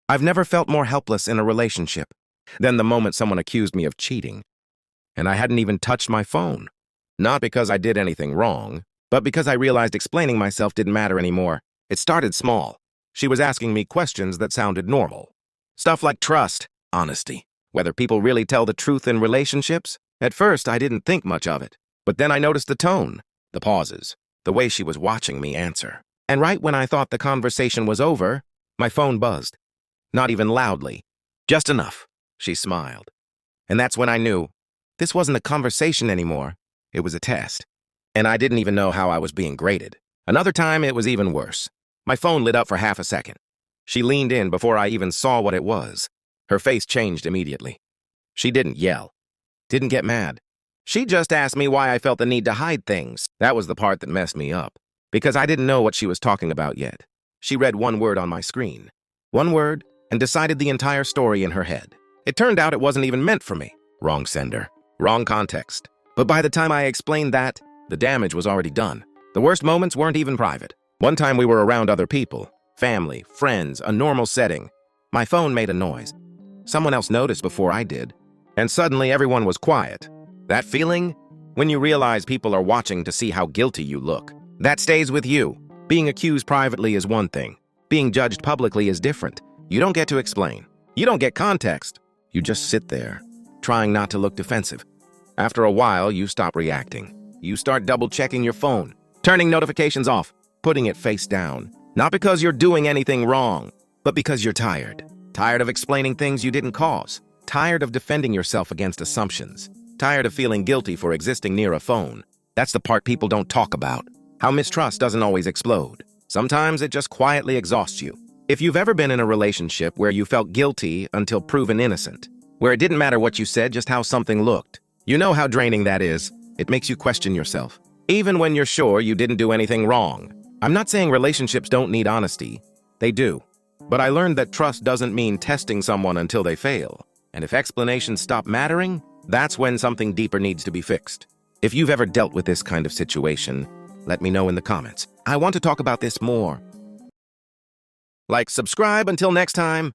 I've never felt more helpless in a relationship than the moment someone accused me of cheating. And I hadn't even touched my phone. Not because I did anything wrong, but because I realized explaining myself didn't matter anymore. It started small. She was asking me questions that sounded normal. Stuff like trust, honesty, whether people really tell the truth in relationships. At first, I didn't think much of it. But then I noticed the tone, the pauses, the way she was watching me answer. And right when I thought the conversation was over, my phone buzzed. Not even loudly. Just enough. She smiled. And that's when I knew this wasn't a conversation anymore. It was a test. And I didn't even know how I was being graded. Another time, it was even worse. My phone lit up for half a second. She leaned in before I even saw what it was. Her face changed immediately. She didn't yell. Didn't get mad. She just asked me why I felt the need to hide things. That was the part that messed me up. Because I didn't know what she was talking about yet. She read one word on my screen. One word, and decided the entire story in her head. It turned out it wasn't even meant for me. Wrong sender. Wrong context. But by the time I explained that, the damage was already done. The worst moments weren't even private. One time we were around other people. Family, friends, a normal setting. My phone made a noise. Someone else noticed before I did. And suddenly everyone was quiet. That feeling? When you realize people are watching to see how guilty you look. That stays with you. Being accused privately is one thing. Being judged publicly is different. You don't get to explain. You don't get context. You just sit there, trying not to look defensive. After a while, you stop reacting. You start double-checking your phone, turning notifications off, putting it face down. Not because you're doing anything wrong, but because you're tired. Tired of explaining things you didn't cause. Tired of defending yourself against assumptions. Tired of feeling guilty for existing near a phone. That's the part people don't talk about. How mistrust doesn't always explode. Sometimes it just quietly exhausts you. If you've ever been in a relationship where you felt guilty until proven innocent, where it didn't matter what you said, just how something looked, you know how draining that is. It makes you question yourself, even when you're sure you didn't do anything wrong. I'm not saying relationships don't need honesty. They do. But I learned that trust doesn't mean testing someone until they fail. And if explanations stop mattering, that's when something deeper needs to be fixed. If you've ever dealt with this kind of situation, let me know in the comments. I want to talk about this more. Like, subscribe until next time.